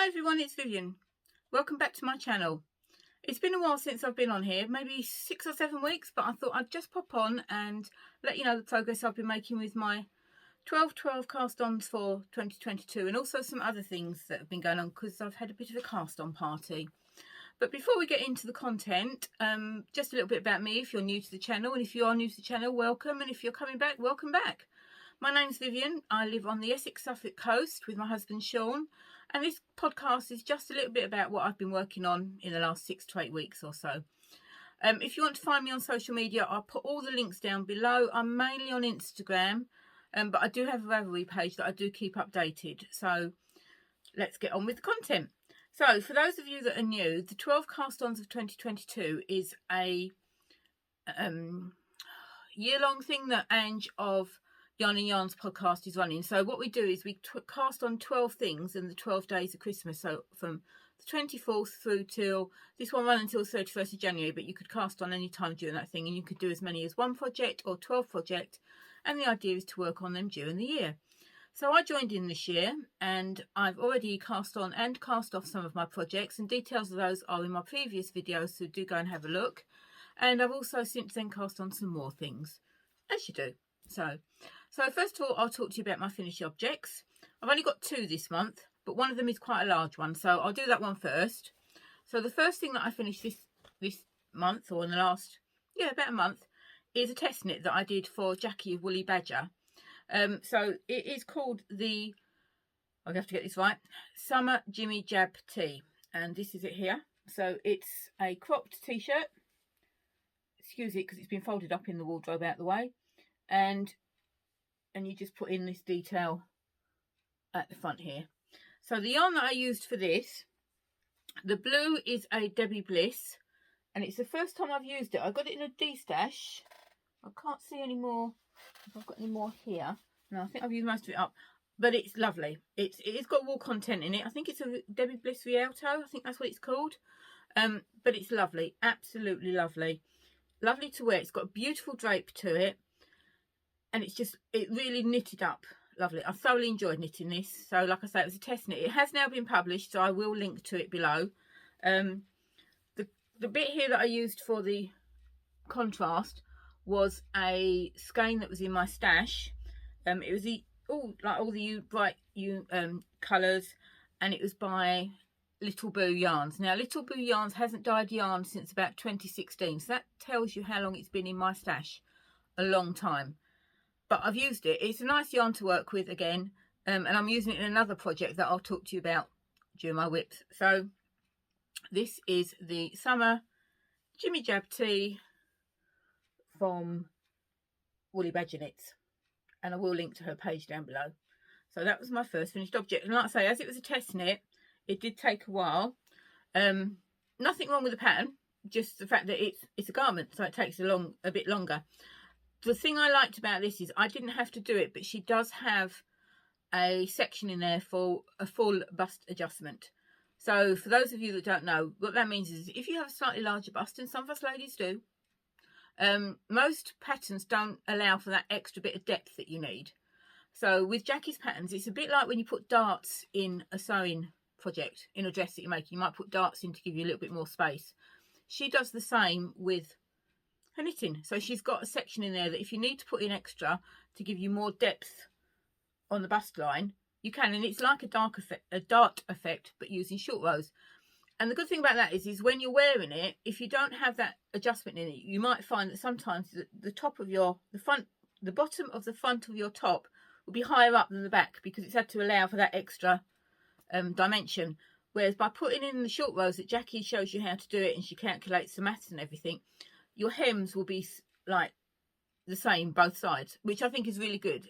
Hi everyone, it's Vivian. Welcome back to my channel. It's been a while since I've been on here, maybe 6 or 7 weeks, but I thought I'd just pop on and let you know the progress I've been making with my 12/12 cast-ons for 2022 and also some other things that have been going on because I've had a bit of a cast-on party. But before we get into the content, just a little bit about me if you're new to the channel, and if you are new to the channel, welcome, and if you're coming back, welcome back. My name's Vivian. I live on the Essex-Suffolk coast with my husband Sean, and this podcast is just a little bit about what I've been working on in the last 6 to 8 weeks or so. If you want to find me on social media, I'll put all the links down below. I'm mainly on Instagram, but I do have a Ravelry page that I do keep updated. So let's get on with the content. So for those of you that are new, the 12 cast-ons of 2022 is a year-long thing that Ange of Yarn and Yarns podcast is running. So what we do is we cast on 12 things in the 12 days of Christmas. So from the 24th through till, this one run until 31st of January, but you could cast on any time during that thing, and you could do as many as 1 project or 12 projects, and the idea is to work on them during the year. So I joined in this year, and I've already cast on and cast off some of my projects, and details of those are in my previous videos, so do go and have a look. And I've also since then cast on some more things, as you do. So first of all, I'll talk to you about my finished objects. I've only got 2 this month, but one of them is quite a large one, so I'll do that one first. So the first thing that I finished this month, or in the last, about a month, is a test knit that I did for Jackie of Woolly Badger. So it is called the, I'll have to get this right, Summer Jimmy Jab Tee, and this is it here. So it's a cropped t-shirt. Excuse it because it's been folded up in the wardrobe out the way, and you just put in this detail at the front here. So the yarn that I used for this, the blue is a Debbie Bliss, and it's the first time I've used it. I got it in a D-stash. I can't see any more if I've got any more here. No, I think I've used most of it up, but it's lovely. It's got wool content in it. I think it's a Debbie Bliss Rialto. I think that's what it's called. But it's lovely, absolutely lovely. Lovely to wear. It's got a beautiful drape to it, and it really knitted up lovely. I thoroughly enjoyed knitting this. So like I say, it was a test knit. It has now been published, so I will link to it below. The bit here that I used for the contrast was a skein that was in my stash. It was all the bright colours, and it was by Little Boo Yarns. Now Little Boo Yarns hasn't dyed yarn since about 2016, so that tells you how long it's been in my stash. A long time. But I've used it. It's a nice yarn to work with again, and I'm using it in another project that I'll talk to you about during my whips. So this is the Summer Jimmy Jab Tee from Woolly Badger Knits, and I will link to her page down below. So that was my first finished object, and like I say, as it was a test knit, it did take a while. Nothing wrong with the pattern, just the fact that it's a garment, so it takes a bit longer. The thing I liked about this is I didn't have to do it, but she does have a section in there for a full bust adjustment. So for those of you that don't know, what that means is if you have a slightly larger bust, and some of us ladies do, most patterns don't allow for that extra bit of depth that you need. So with Jackie's patterns, it's a bit like when you put darts in a sewing project, in a dress that you're making. You might put darts in to give you a little bit more space. She does the same with her knitting. So she's got a section in there that if you need to put in extra to give you more depth on the bust line, you can, and it's like a dart effect, but using short rows. And the good thing about that is when you're wearing it, if you don't have that adjustment in it, you might find that sometimes the bottom of the front of your top will be higher up than the back because it's had to allow for that extra dimension. Whereas by putting in the short rows that Jackie shows you how to do it, and she calculates the maths and everything, your hems will be like the same both sides, which I think is really good.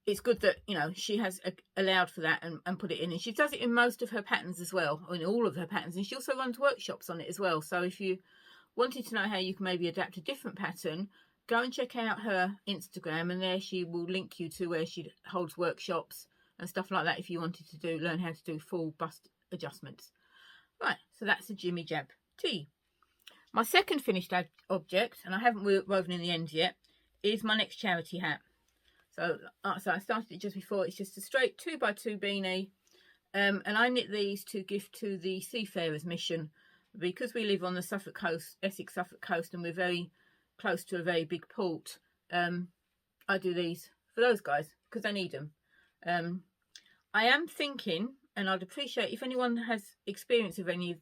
It's good that, she has allowed for that and put it in. And she does it in most of her patterns as well, or in all of her patterns. And she also runs workshops on it as well. So if you wanted to know how you can maybe adapt a different pattern, go and check out her Instagram, and there she will link you to where she holds workshops and stuff like that if you wanted to learn how to do full bust adjustments. Right, so that's the Jimmy Jab Tee. My second finished object, and I haven't woven in the ends yet, is my next charity hat. So I started it just before. It's just a straight 2x2 beanie, and I knit these to gift to the Seafarers Mission, because we live on the Suffolk coast, Essex Suffolk coast, and we're very close to a very big port. I do these for those guys because they need them. I am thinking, and I'd appreciate if anyone has experience of any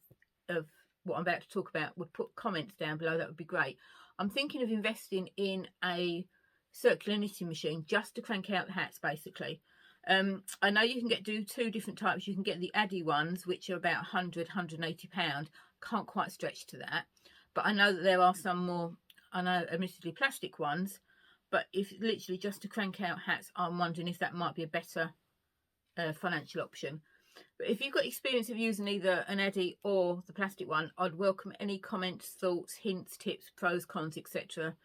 of what I'm about to talk about would put comments down below. That would be great. I'm thinking of investing in a circular knitting machine just to crank out the hats, basically. I know you can do two different types. You can get the Addy ones, which are about £100–180. Can't quite stretch to that, but I know that there are some more, I know, admittedly plastic ones, but if literally just to crank out hats, I'm wondering if that might be a better financial option. But if you've got experience of using either an Addy or the plastic one, I'd welcome any comments, thoughts, hints, tips, pros, cons, etc.,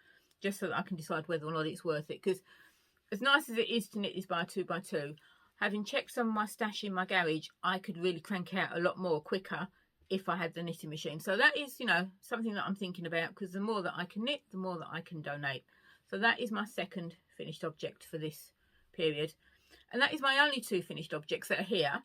just so that I can decide whether or not it's worth it. Because as nice as it is to knit this by 2x2, having checked some of my stash in my garage, I could really crank out a lot more quicker if I had the knitting machine. So that is, you know, something that I'm thinking about, because the more that I can knit, the more that I can donate. So that is my second finished object for this period. And that is my only two finished objects that are here.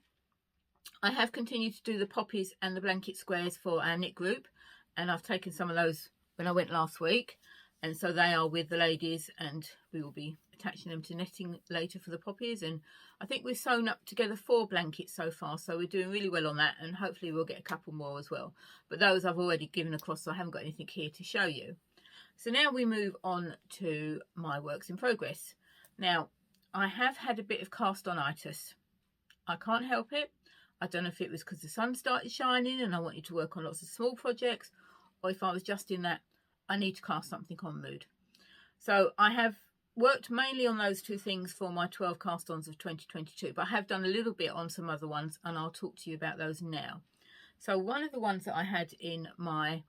I have continued to do the poppies and the blanket squares for our knit group, and I've taken some of those when I went last week, and so they are with the ladies, and we will be attaching them to netting later for the poppies. And I think we've sewn up together 4 blankets so far, so we're doing really well on that, and hopefully we'll get a couple more as well. But those I've already given across, so I haven't got anything here to show you. So now we move on to my works in progress. Now, I have had a bit of cast on itis. I can't help it. I don't know if it was because the sun started shining and I wanted to work on lots of small projects, or if I was just in that I need to cast something on mood. So I have worked mainly on those two things for my 12 cast-ons of 2022, but I have done a little bit on some other ones, and I'll talk to you about those now. So one of the ones that I had in my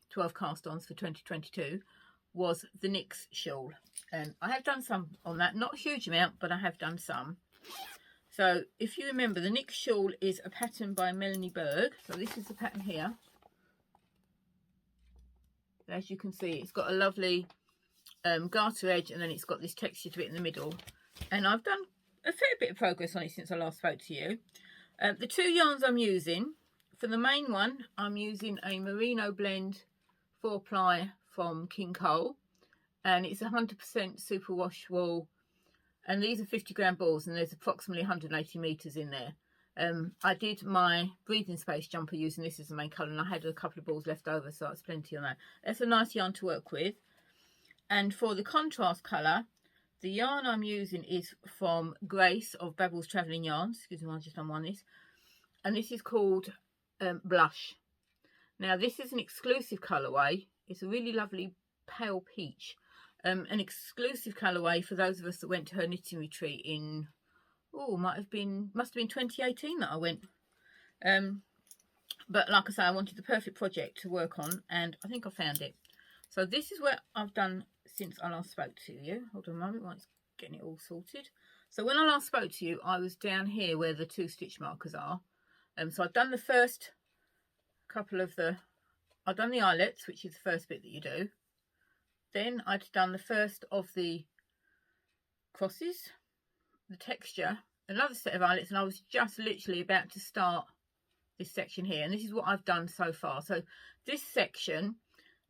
12 cast-ons for 2022 was the Nixe Shawl. And I have done some on that, not a huge amount, but I have done some. So if you remember, the Nixe Shawl is a pattern by Melanie Berg. So this is the pattern here. As you can see, it's got a lovely garter edge, and then it's got this texture to it in the middle. And I've done a fair bit of progress on it since I last spoke to you. The two yarns I'm using, for the main one, I'm using a Merino blend 4-ply from King Cole, and it's 100% superwash wool, and these are 50-gram balls, and there's approximately 180 meters in there. I did my breathing space jumper using this as the main colour, and I had a couple of balls left over, so that's plenty on that. That's a nice yarn to work with. And for the contrast colour, the yarn I'm using is from Grace of Babel's Travelling Yarns. Excuse me, I've just unwound this. And this is called Blush. Now, this is an exclusive colourway. It's a really lovely pale peach. An exclusive colourway for those of us that went to her knitting retreat in, must have been 2018 that I went. But like I say, I wanted the perfect project to work on, and I think I found it. So this is what I've done since I last spoke to you. Hold on a moment while it's getting it all sorted. So when I last spoke to you, I was down here where the 2 stitch markers are. So I've done the first couple of I've done the eyelets, which is the first bit that you do. Then I'd done the first of the crosses, the texture, another set of eyelets, and I was just literally about to start this section here. And this is what I've done so far. So this section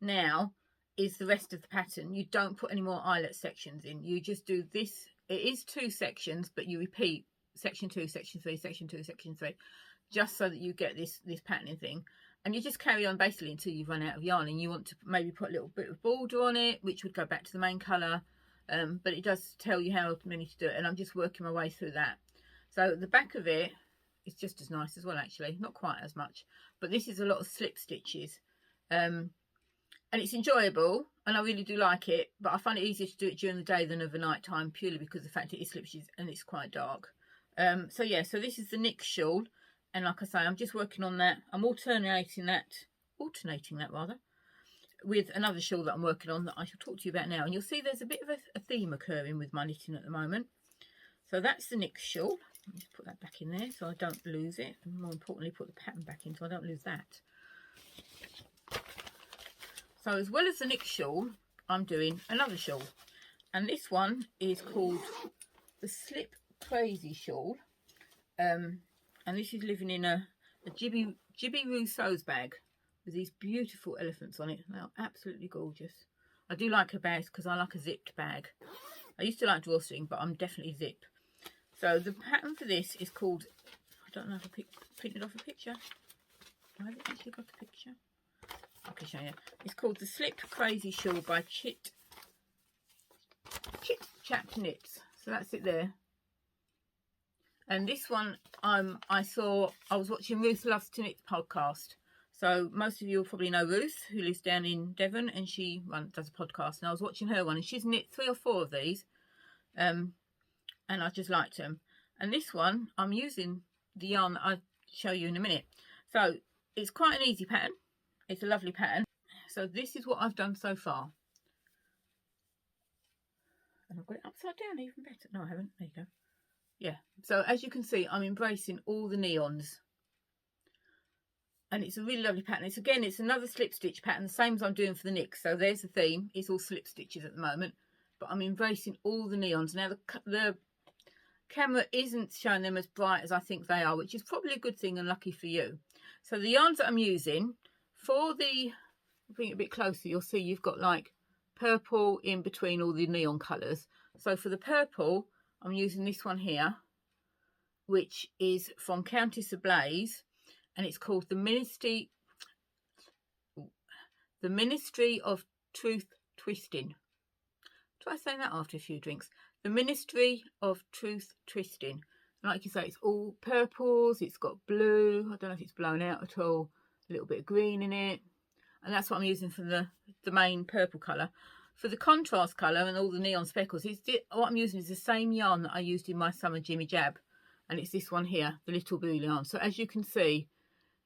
now is the rest of the pattern. You don't put any more eyelet sections in. You just do this. It is 2 sections, but you repeat section 2, section 3, section 2, section 3, just so that you get this patterning thing. And you just carry on basically until you've run out of yarn, and you want to maybe put a little bit of border on it, which would go back to the main colour. But it does tell you how many to do it, and I'm just working my way through that. So the back of it is just as nice as well, actually. Not quite as much, but this is a lot of slip stitches. And it's enjoyable, and I really do like it, but I find it easier to do it during the day than overnight time, purely because of the fact it is slip stitches and it's quite dark. So yeah, so this is the Nixe Shawl. And like I say, I'm just working on that. I'm alternating that rather, with another shawl that I'm working on that I shall talk to you about now. And you'll see there's a bit of a theme occurring with my knitting at the moment. So that's the Nixe Shawl. Let me just put that back in there so I don't lose it. And more importantly, put the pattern back in so I don't lose that. So as well as the Nixe Shawl, I'm doing another shawl. And this one is called the Slip Crazy Shawl. And this is living in a Jibby Rousseau's bag with these beautiful elephants on it. They are absolutely gorgeous. I do like her bags because I like a zipped bag. I used to like drawstring, but I'm definitely zip. So the pattern for this is called, I don't know if I printed off a picture. I haven't actually got a picture. I can show you. It's called the Slip Crazy Shawl by Chit Chap Knits. So that's it there. And this one, I was watching Ruth Loves to Knit podcast. So most of you will probably know Ruth, who lives down in Devon, and she does a podcast. And I was watching her one, and she's knit 3 or 4 of these, and I just liked them. And this one, I'm using the yarn that I'll show you in a minute. So it's quite an easy pattern. It's a lovely pattern. So this is what I've done so far. And I've got it upside down, even better. No, I haven't. There you go. Yeah, so as you can see, I'm embracing all the neons. And it's a really lovely pattern. It's another slip stitch pattern, the same as I'm doing for the Nixe. So there's the theme. It's all slip stitches at the moment. But I'm embracing all the neons. Now, the camera isn't showing them as bright as I think they are, which is probably a good thing and lucky for you. So the yarns that I'm using, for the, bring it a bit closer, you'll see you've got like purple in between all the neon colours. So for the purple, I'm using this one here, which is from Countess of Blaze, and it's called the Ministry of Truth Twisting. Try saying that after a few drinks. The Ministry of Truth Twisting. Like you say, it's all purples, it's got blue, I don't know if it's blown out at all, a little bit of green in it, and that's what I'm using for the main purple colour. For the contrast colour and all the neon speckles, what I'm using is the same yarn that I used in my summer Jimmy Jab. And it's this one here, the Little Blue yarn. So as you can see,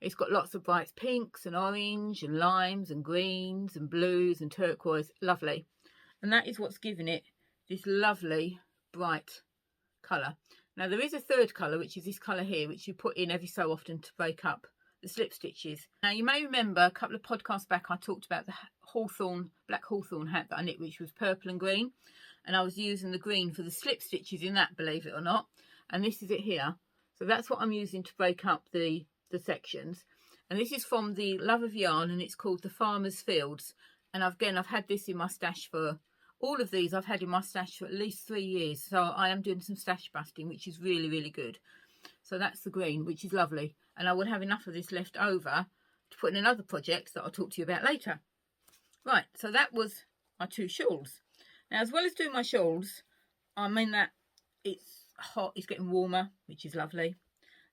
it's got lots of bright pinks and orange and limes and greens and blues and turquoise. Lovely. And that is what's giving it this lovely bright colour. Now there is a third colour, which is this colour here, which you put in every so often to break up the slip stitches. Now you may remember a couple of podcasts back I talked about the black hawthorn hat that I knit, which was purple and green, and I was using the green for the slip stitches in that, believe it or not. And this is it here. So that's what I'm using to break up the sections. And this is from the Love of Yarn, and it's called the Farmer's Fields. And I've had this in my stash for, all of these I've had in my stash for at least 3 years. So I am doing some stash busting, which is really, really good. So that's the green, which is lovely. And I will have enough of this left over to put in another project that I'll talk to you about later. Right, so that was my 2 shawls. Now, as well as doing my shawls, I mean that it's hot, it's getting warmer, which is lovely.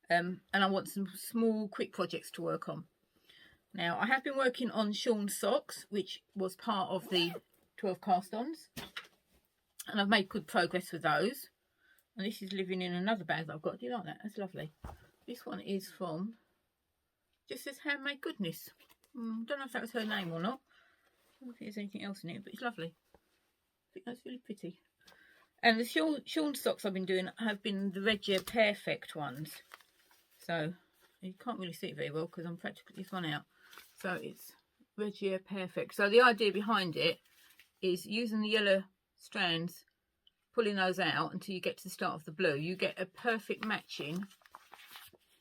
And I want some small, quick projects to work on. Now, I have been working on Shawn socks, which was part of the 12 cast-ons. And I've made good progress with those. And this is living in another bag that I've got. Do you like that? That's lovely. This one is from, just says Handmade Goodness. Don't know if that was her name or not. I don't think there's anything else in it, but it's lovely. I think that's really pretty. And the Shawn socks I've been doing have been the Regia Perfect ones. So you can't really see it very well because I'm practically this one out. So it's Regia Perfect. So the idea behind it is using the yellow strands, pulling those out until you get to the start of the blue. You get a perfect matching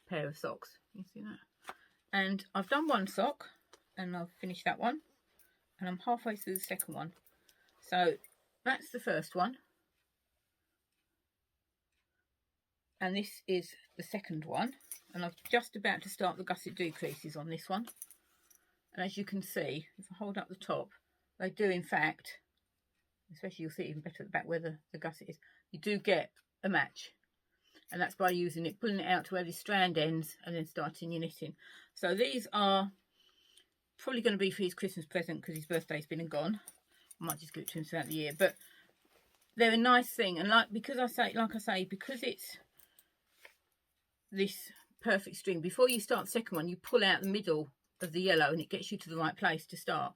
pair of socks. You see that? And I've done one sock and I've finished that one. And I'm halfway through the second one. So that's the first one. And this is the second one. And I'm just about to start the gusset decreases on this one. And as you can see, if I hold up the top, they do in fact, especially you'll see it even better at the back where the gusset is, you do get a match. And that's by using it, pulling it out to where the strand ends and then starting your knitting. So these are probably going to be for his Christmas present because his birthday's been and gone. I might just give it to him throughout the year. But they're a nice thing. And like I say, because it's this perfect string, before you start the second one, you pull out the middle of the yellow and it gets you to the right place to start.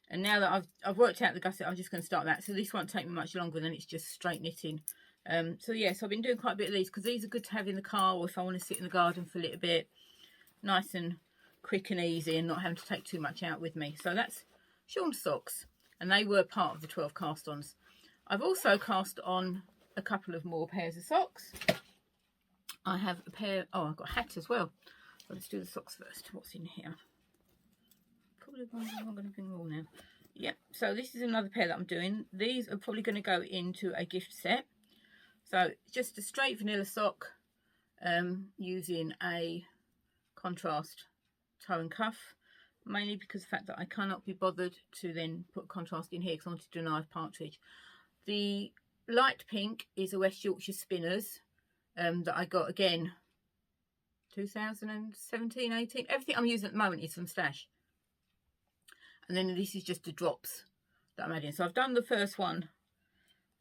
And now that I've worked out the gusset, I'm just going to start that. So this won't take me much longer than it's just straight knitting. So yes, I've been doing quite a bit of these because these are good to have in the car or if I want to sit in the garden for a little bit. Nice and quick and easy and not having to take too much out with me. So that's Shawn socks, and they were part of the 12 cast-ons. I've also cast on a couple of more pairs of socks. I have a pair, oh, I've got a hat as well. So let's do the socks first. What's in here? Probably I'm not going to bring them all now. Yep, so this is another pair that I'm doing. These are probably going to go into a gift set. So just a straight vanilla sock using a contrast toe and cuff, mainly because of the fact that I cannot be bothered to then put contrast in here because I wanted to do a knife partridge. The light pink is a West Yorkshire Spinners that I got again 2017, 18. Everything I'm using at the moment is from Stash. And then this is just the drops that I'm adding. So I've done the first one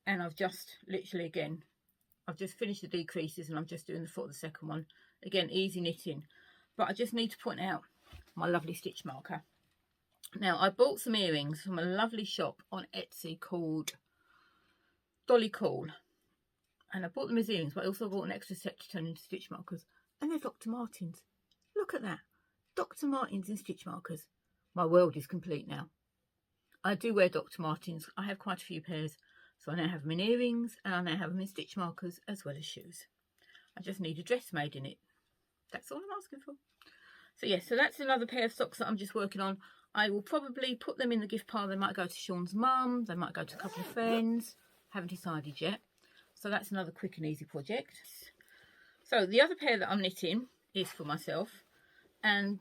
and I've just literally again, I've just finished the decreases and I'm just doing the foot of the second one. Again, easy knitting. But I just need to point out my lovely stitch marker. Now, I bought some earrings from a lovely shop on Etsy called Dolly Call. And I bought them as earrings, but I also bought an extra set to turn into stitch markers. And they're Dr. Martens. Look at that. Dr. Martens in stitch markers. My world is complete now. I do wear Dr. Martens. I have quite a few pairs. So I now have them in earrings and I now have them in stitch markers as well as shoes. I just need a dress made in it. That's all I'm asking for. So yes, so that's another pair of socks that I'm just working on. I will probably put them in the gift pile. They might go to Sean's mum. They might go to a couple of friends. Haven't decided yet. So that's another quick and easy project. So the other pair that I'm knitting is for myself. And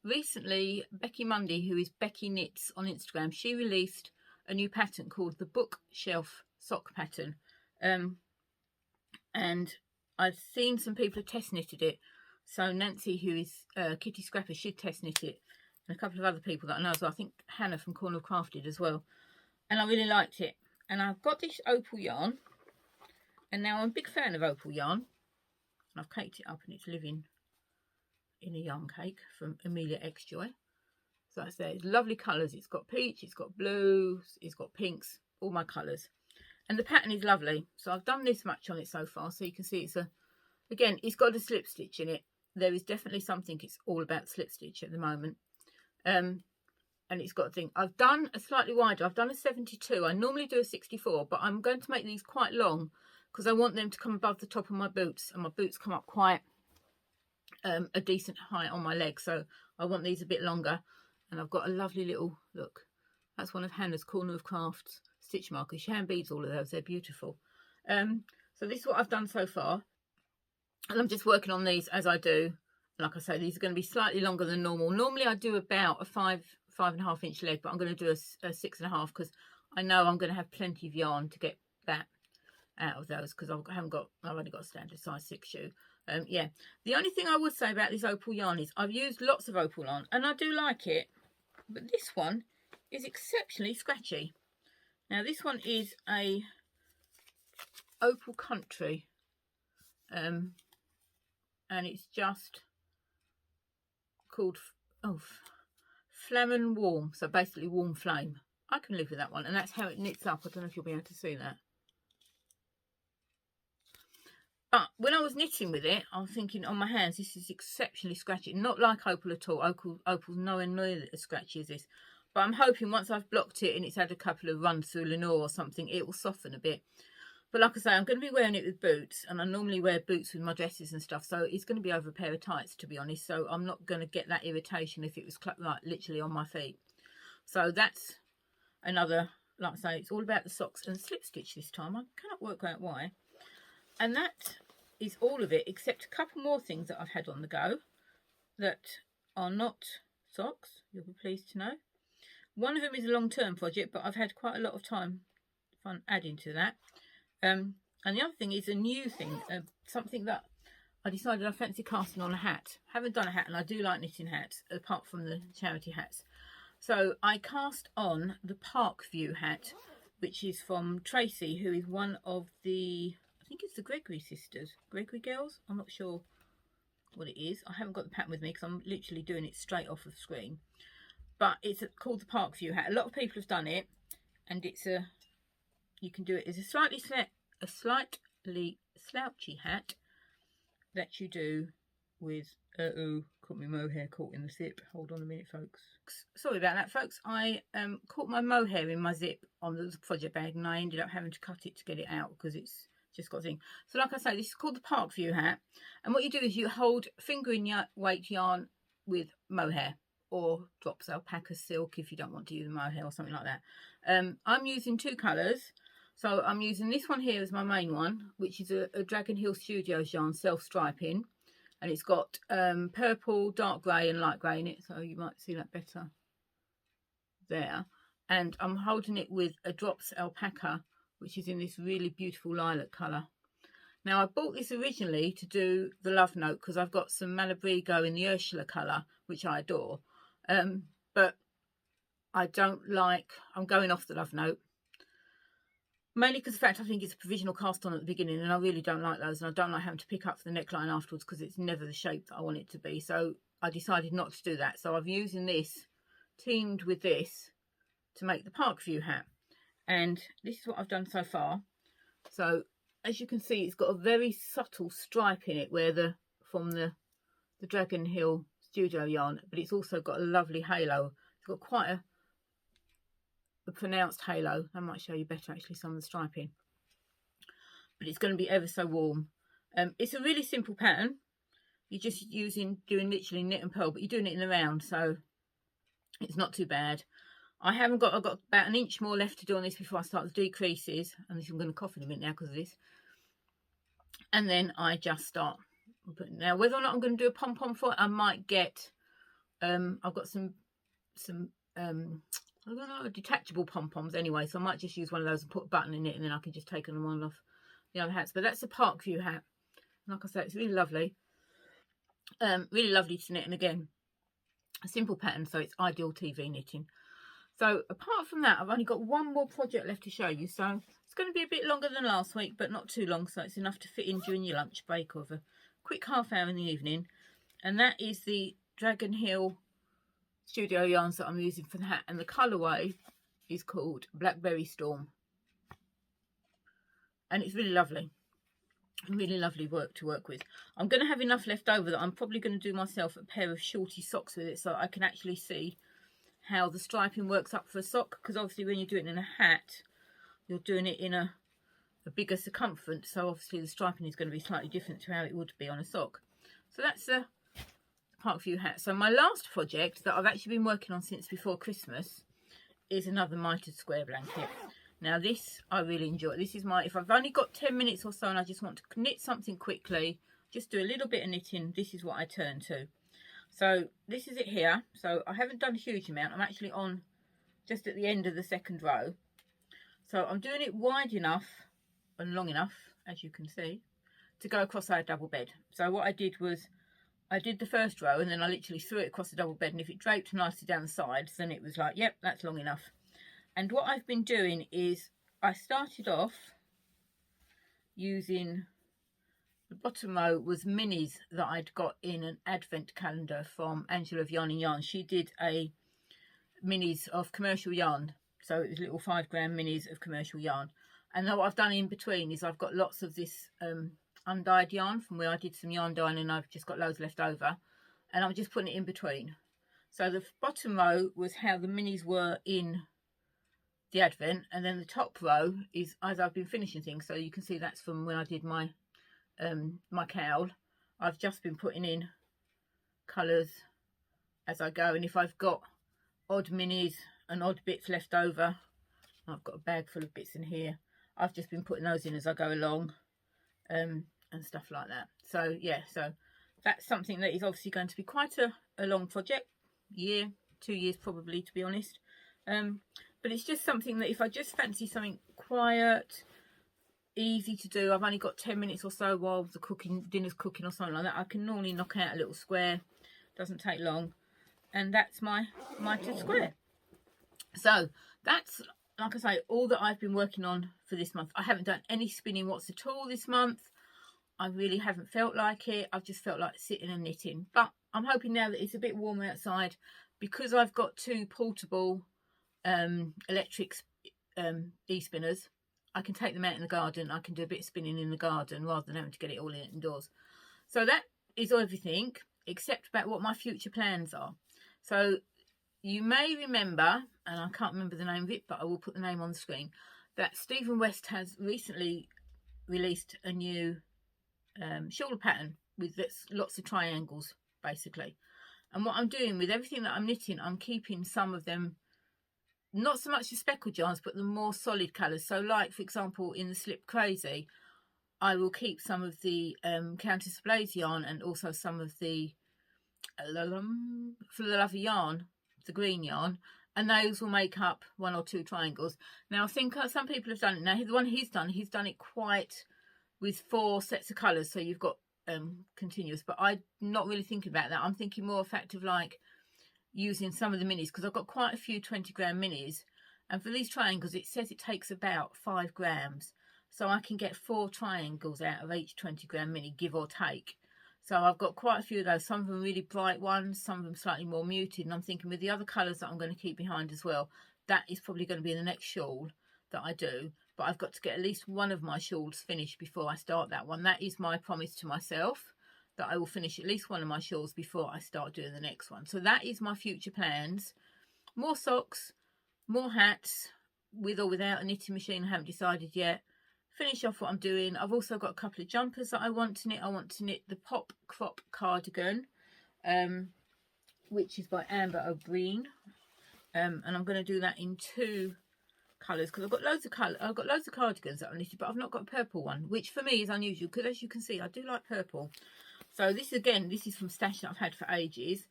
recently, Becky Mundy, who is Becky Knits on Instagram, she released a new pattern called the Bookshelf Sock Pattern. And I've seen some people have test knitted it. So Nancy, who is Kitty Scrapper, she'd test knit it. And a couple of other people that I know as well. I think Hannah from Corner of Craft did as well. And I really liked it. And I've got this opal yarn. And now I'm a big fan of opal yarn. And I've caked it up and it's living in a yarn cake from Amelia X Joy. So that's there. It's lovely colours. It's got peach, it's got blue, it's got pinks, all my colours. And the pattern is lovely. So I've done this much on it so far. So you can see it's a, again, it's got a slip stitch in it. There is definitely something, it's all about slip stitch at the moment. And it's got a thing. I've done a slightly wider. I've done a 72. I normally do a 64, but I'm going to make these quite long because I want them to come above the top of my boots. And my boots come up quite a decent height on my legs. So I want these a bit longer. And I've got a lovely little, look, that's one of Hannah's Corner of Crafts stitch markers. She hand beads all of those. They're beautiful. So this is what I've done so far. And I'm just working on these as I do. Like I say, these are going to be slightly longer than normal. Normally I do about a 5.5 inch leg, but I'm going to do a 6.5 because I know I'm going to have plenty of yarn to get that out of those because I've only got a standard size 6 shoe. Yeah, the only thing I would say about this opal yarn is I've used lots of opal yarn and I do like it, but this one is exceptionally scratchy. Now this one is a Opal Country, and it's just called Flamin' Warm, so basically warm flame. I can live with that one, and that's how it knits up. I don't know if you'll be able to see that. But when I was knitting with it, I was thinking on my hands, this is exceptionally scratchy. Not like opal at all. Opal's nowhere near as scratchy as this. But I'm hoping once I've blocked it and it's had a couple of runs through Lenore or something, it will soften a bit. But like I say, I'm going to be wearing it with boots. And I normally wear boots with my dresses and stuff. So it's going to be over a pair of tights, to be honest. So I'm not going to get that irritation if it was like literally on my feet. So that's another, like I say, it's all about the socks and slip stitch this time. I cannot work out why. And that is all of it, except a couple more things that I've had on the go that are not socks, you'll be pleased to know. One of them is a long-term project, but I've had quite a lot of fun adding to that. And the other thing is a new thing, something that I decided I fancy casting on a hat. Haven't done a hat, and I do like knitting hats, apart from the charity hats. So I cast on the Park View hat, which is from Tracy, who is one of the, I think it's the Gregory sisters, Gregory girls. I'm not sure what it is. I haven't got the pattern with me because I'm literally doing it straight off of screen. But it's called the Park View hat. A lot of people have done it, and it's a, you can do it as a slightly slouchy hat that you do with, caught my mohair caught in the zip. Hold on a minute, folks. Sorry about that, folks. I caught my mohair in my zip on the project bag, and I ended up having to cut it to get it out because it's just got a thing. So like I say, this is called the Park View hat, and what you do is you hold fingering weight yarn with mohair or drops alpaca silk if you don't want to use mohair or something like that. I'm using 2 colours. So I'm using this one here as my main one, which is a Dragon Hill Studios yarn self-striping, and it's got purple, dark grey and light grey in it, so you might see that better there. And I'm holding it with a Drops Alpaca, which is in this really beautiful lilac colour. Now I bought this originally to do the Love Note because I've got some Malabrigo in the Ursula colour, which I adore, but I don't like, I'm going off the Love Note. Mainly because, in fact, I think it's a provisional cast on at the beginning, and I really don't like those, and I don't like having to pick up for the neckline afterwards because it's never the shape that I want it to be. So I decided not to do that. So I'm using this, teamed with this, to make the Park View hat. And this is what I've done so far. So as you can see, it's got a very subtle stripe in it, where from the Dragon Hill Studio yarn, but it's also got a lovely halo. It's got quite a pronounced halo. I might show you better actually some of the striping, but it's going to be ever so warm. It's a really simple pattern. You're just doing literally knit and purl, but you're doing it in the round, so it's not too bad. I've got about an inch more left to do on this before I start the decreases, and this I'm going to cough in a minute now because of this. And then I just start putting. Now whether or not I'm going to do a pom-pom for it, I might get I've got some I don't know, detachable pom-poms anyway, so I might just use one of those and put a button in it, and then I can just take them on off the other hats. But that's the Park View hat. Like I said, it's really lovely. Really lovely to knit, and again, a simple pattern, so it's ideal TV knitting. So apart from that, I've only got one more project left to show you, so it's going to be a bit longer than last week, but not too long, so it's enough to fit in during your lunch break or a quick half hour in the evening. And that is the Dragon Hill Studio yarns that I'm using for the hat, and the colourway is called Blackberry Storm, and it's really lovely work to work with. I'm going to have enough left over that I'm probably going to do myself a pair of shorty socks with it, so I can actually see how the striping works up for a sock, because obviously when you do it in a hat, you're doing it in a bigger circumference, so obviously the striping is going to be slightly different to how it would be on a sock. So that's the Park View hat. So my last project that I've actually been working on since before Christmas is another mitered square blanket. Now this I really enjoy. This is if I've only got 10 minutes or so and I just want to knit something quickly, just do a little bit of knitting, this is what I turn to. So this is it here. So I haven't done a huge amount. I'm actually on just at the end of the second row. So I'm doing it wide enough and long enough, as you can see, to go across our double bed. So what I did was I did the first row, and then I literally threw it across the double bed, and if it draped nicely down the sides, then it was like, yep, that's long enough. And what I've been doing is I started off using, the bottom row was minis that I'd got in an advent calendar from Angela of Yarn and Yarn. She did a minis of commercial yarn, so it was little 5 gram minis of commercial yarn. And then what I've done in between is I've got lots of this undyed yarn from where I did some yarn dyeing, and I've just got loads left over, and I'm just putting it in between. So the bottom row was how the minis were in the advent, and then the top row is as I've been finishing things. So you can see that's from when I did my my cowl. I've just been putting in colours as I go, and if I've got odd minis and odd bits left over, I've got a bag full of bits in here, I've just been putting those in as I go along, and stuff like that. So yeah, so that's something that is obviously going to be quite a long project, year, 2 years probably, to be honest. But it's just something that if I just fancy something quiet, easy to do, I've only got 10 minutes or so while the dinner's cooking or something like that, I can normally knock out a little square. Doesn't take long, and that's my mitered square. So that's, like I say, all that I've been working on for this month. I haven't done any spinning at all this month. I really haven't felt like it. I've just felt like sitting and knitting. But I'm hoping now that it's a bit warmer outside, because I've got 2 portable electric e-spinners, I can take them out in the garden. I can do a bit of spinning in the garden rather than having to get it all in indoors. So that is everything except about what my future plans are. So you may remember, and I can't remember the name of it, but I will put the name on the screen, that Stephen West has recently released a new shawl pattern with lots of triangles basically. And what I'm doing with everything that I'm knitting, I'm keeping some of them, not so much the speckled yarns, but the more solid colours. So like, for example, in the Slip Crazy, I will keep some of the Countess Blaze yarn and also some of the For the Love of Yarn, the green yarn, and those will make up 1 or 2 triangles. Now I think some people have done it. Now the one he's done it quite with 4 sets of colours, so you've got continuous, but I'm not really thinking about that. I'm thinking more effective, like using some of the minis, because I've got quite a few 20-gram minis, and for these triangles it says it takes about 5 grams, so I can get 4 triangles out of each 20-gram mini, give or take. So I've got quite a few of those, some of them really bright ones, some of them slightly more muted, and I'm thinking with the other colours that I'm going to keep behind as well, that is probably going to be the next shawl that I do. But I've got to get at least one of my shawls finished before I start that one. That is my promise to myself, that I will finish at least one of my shawls before I start doing the next one. So that is my future plans. More socks, more hats, with or without a knitting machine, I haven't decided yet. Finish off what I'm doing. I've also got a couple of jumpers that I want to knit. I want to knit the Pop Crop Cardigan, which is by Amber O'Brien. And I'm going to do that in 2 colours, because I've got loads of colour. I've got loads of cardigans that I've knitted, but I've not got a purple one, which for me is unusual, because as you can see, I do like purple. So this is from stash that I've had for ages.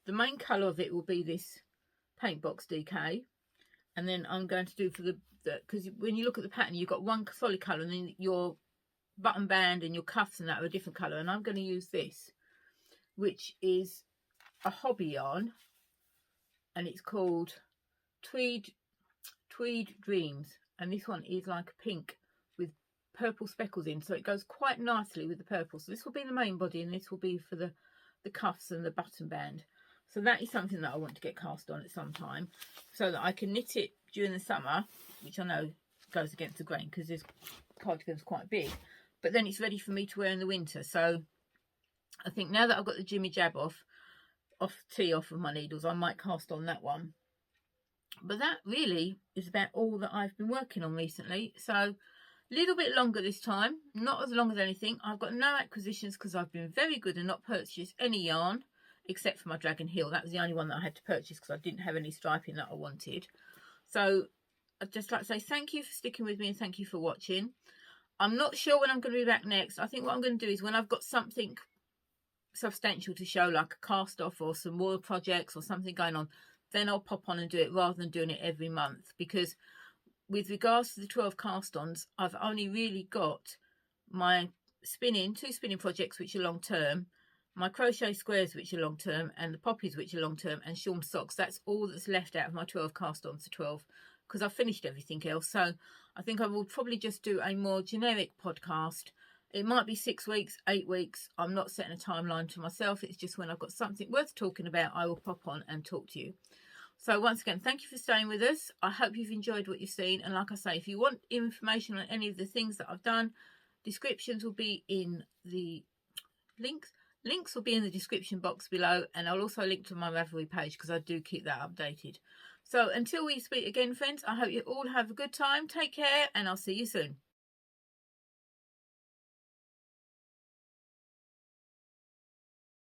The main colour of it will be this paint box DK, and then I'm going to do for the because when you look at the pattern, you've got one solid colour, and then your button band and your cuffs and that are a different colour. And I'm going to use this, which is a hobby yarn, and it's called Tweed Dreams, and this one is like a pink with purple speckles in, so it goes quite nicely with the purple. So this will be the main body, and this will be for the cuffs and the button band. So that is something that I want to get cast on at some time, so that I can knit it during the summer, which I know goes against the grain because this cardigan's quite big, but then it's ready for me to wear in the winter. So I think now that I've got the jimmy jab off of my needles, I might cast on that one. But that really is about all that I've been working on recently. So a little bit longer this time, not as long as anything. I've got no acquisitions because I've been very good and not purchased any yarn except for my Dragon Heel. That was the only one that I had to purchase because I didn't have any striping that I wanted. So I'd just like to say thank you for sticking with me and thank you for watching. I'm not sure when I'm going to be back next. I think what I'm going to do is when I've got something substantial to show, like a cast off or some more projects or something going on, then I'll pop on and do it rather than doing it every month. Because with regards to the 12 cast-ons, I've only really got my 2 spinning projects, which are long term, my crochet squares, which are long term, and the poppies, which are long term, and shawl socks. That's all that's left out of my 12 cast-ons to 12, because I've finished everything else. So I think I will probably just do a more generic podcast. It might be 6 weeks, 8 weeks. I'm not setting a timeline to myself. It's just when I've got something worth talking about, I will pop on and talk to you. So once again, thank you for staying with us. I hope you've enjoyed what you've seen. And like I say, if you want information on any of the things that I've done, descriptions will be in the links. Links will be in the description box below. And I'll also link to my Ravelry page because I do keep that updated. So until we speak again, friends, I hope you all have a good time. Take care and I'll see you soon.